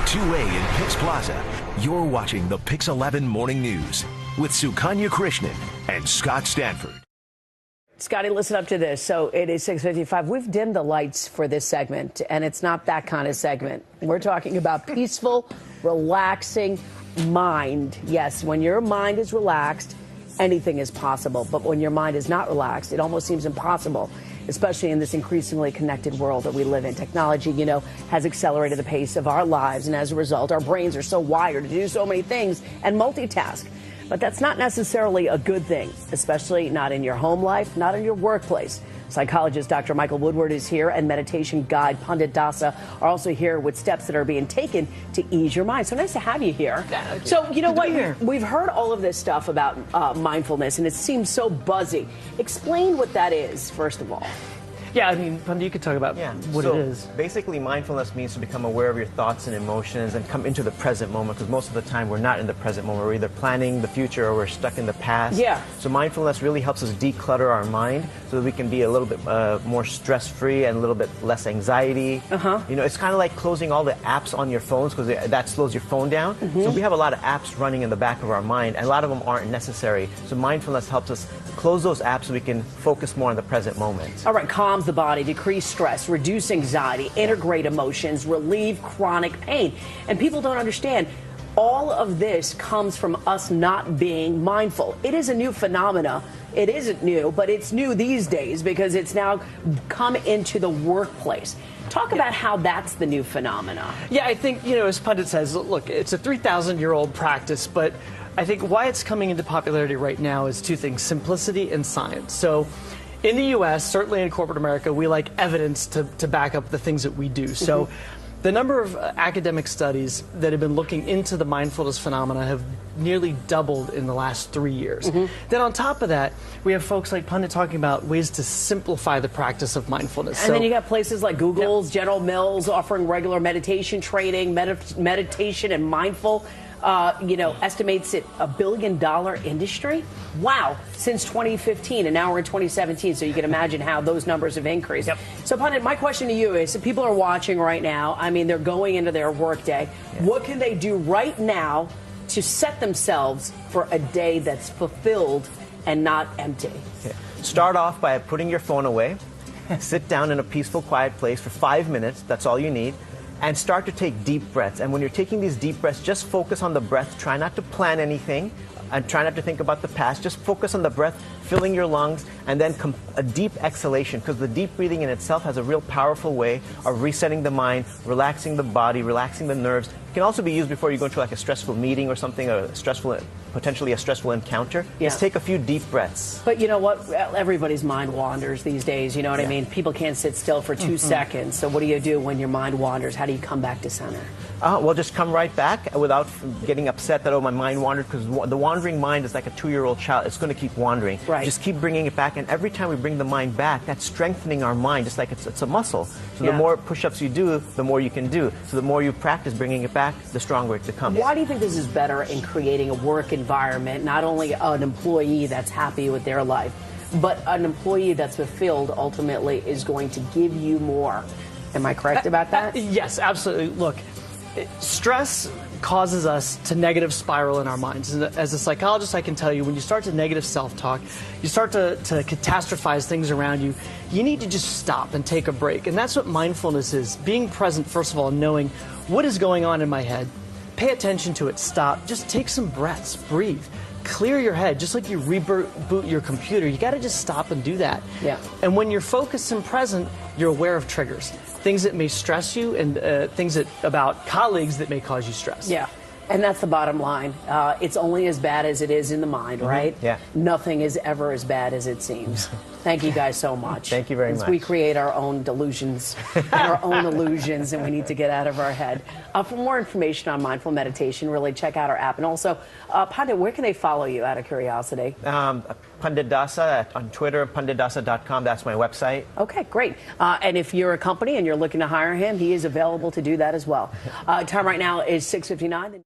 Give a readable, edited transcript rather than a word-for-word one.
2A in PIX Plaza. You're watching the PIX 11 Morning News with Sukanya Krishnan and Scott Stanford. Scotty, listen up to this. So it is 6:55. We've dimmed the lights for this segment, and it's not that kind of segment. We're talking about peaceful, relaxing mind. Yes, when your mind is relaxed, anything is possible. But when your mind is not relaxed, it almost seems impossible, especially in this increasingly connected world that we live in. Technology, has accelerated the pace of our lives, and as a result, our brains are so wired to do so many things and multitask. But that's not necessarily a good thing, especially not in your home life, not in your workplace. Psychologist Dr. Michael Woodward is here, and meditation guide Pandit Dasa are also here with steps that are being taken to ease your mind. So nice to have you here. So, you know what? We've heard all of this stuff about mindfulness, and it seems so buzzy. Explain what that is, first of all. Yeah, I mean, Pandit, you could talk about what it is. Basically, mindfulness means to become aware of your thoughts and emotions and come into the present moment, because most of the time we're not in the present moment. We're either planning the future or we're stuck in the past. Yeah. So mindfulness really helps us declutter our mind so that we can be a little bit more stress-free and a little bit less anxiety. It's kind of like closing all the apps on your phones, because that slows your phone down. So we have a lot of apps running in the back of our mind, and a lot of them aren't necessary. So mindfulness helps us close those apps so we can focus more on the present moment. All right, calms the body, decrease stress, reduce anxiety, integrate emotions, relieve chronic pain. And people don't understand, all of this comes from us not being mindful. It is a new phenomena. It isn't new, but it's new these days because it's now come into the workplace. Talk about how that's the new phenomena. Yeah, I think, as Pandit says, look, it's a 3,000-year-old practice, but I think why it's coming into popularity right now is two things: simplicity and science. So in the U.S., certainly in corporate America, we like evidence to back up the things that we do. So the number of academic studies that have been looking into the mindfulness phenomena have nearly doubled in the last 3 years. Then on top of that, we have folks like Pandit talking about ways to simplify the practice of mindfulness. And then you got places like Google's, General Mills offering regular meditation training, meditation and mindful. Estimates it $1 billion industry. Wow, since 2015, and now we're in 2017, so you can imagine how those numbers have increased. So, Pandit, my question to you is, people are watching right now. I mean, they're going into their workday. What can they do right now to set themselves for a day that's fulfilled and not empty? Start off by putting your phone away. Sit down in a peaceful, quiet place for 5 minutes. That's all you need. And start to take deep breaths. And when you're taking these deep breaths, just focus on the breath. Try not to plan anything, and try not to think about the past. Just focus on the breath, filling your lungs, and then a deep exhalation, because the deep breathing in itself has a real powerful way of resetting the mind, relaxing the body, relaxing the nerves. It can also be used before you go into like a stressful meeting or something, potentially a stressful encounter. Just take a few deep breaths. But you know what? Everybody's mind wanders these days. You know what I mean? People can't sit still for 2 seconds. So what do you do when your mind wanders? How do you come back to center? Well, just come right back without getting upset that, oh, my mind wandered, because the wandering mind is like a 2-year-old child. It's going to keep wandering. Just keep bringing it back, and every time we bring the mind back, that's strengthening our mind, just like it's a muscle. So the more push-ups you do, the more you can do. So the more you practice bringing it back, the stronger it becomes. Why do you think this is better in creating a work environment, not only an employee that's happy with their life, but an employee that's fulfilled ultimately is going to give you more? Am I correct about that? Yes, absolutely. Look, stress causes us to negative spiral in our minds. And as a psychologist, I can tell you, when you start to negative self-talk, you start to catastrophize things around you, you need to just stop and take a break. And that's what mindfulness is. Being present, first of all, knowing what is going on in my head. Pay attention to it. Stop. Just take some breaths. Breathe. Clear your head. Just like you reboot your computer, you got to just stop and do that. And when you're focused and present, you're aware of triggers. Things that may stress you, and things about colleagues that may cause you stress. And that's the bottom line. It's only as bad as it is in the mind, right? Nothing is ever as bad as it seems. Thank you guys so much. Thank you very much. We create our own delusions and our own illusions, and we need to get out of our head. For more information on mindful meditation, really check out our app. And also, Pandit, where can they follow you, out of curiosity? Pandit Dasa on Twitter, panditdasa.com. That's my website. Okay, great. And if you're a company and you're looking to hire him, he is available to do that as well. Time right now is 6:59.